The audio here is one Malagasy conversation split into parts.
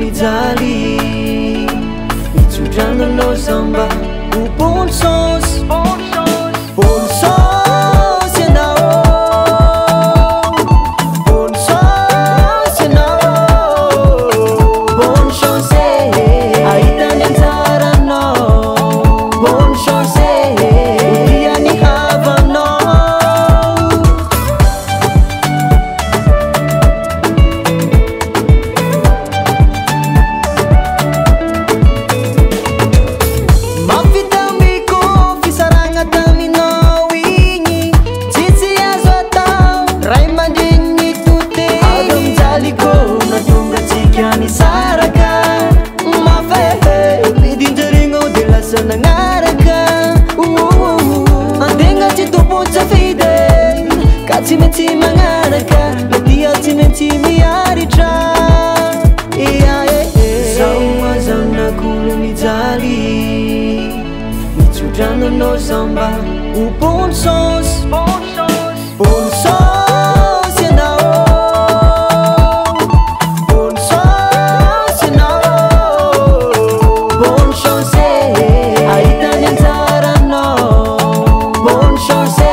mijaly mitsodragnanao zamba ho bonne chance bonne chance ianao bonne chance ianao bonne chance ahitany anjaranao bonne chance iany havanao Menti mangaraka nadia ti menti miaritra zaumazana kulu mijaly mitsodragnanao zamba ho bonne chance bonne chance ianao bonne chance ianao bonne chance ahitany anjaranao bonne chance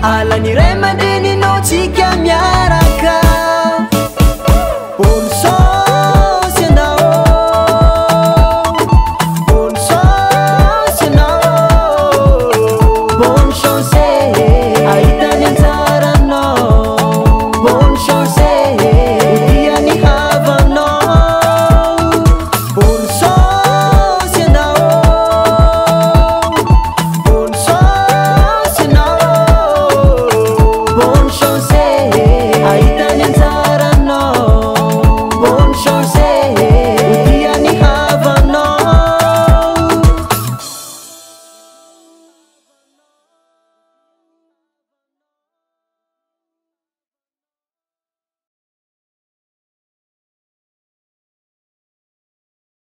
Alani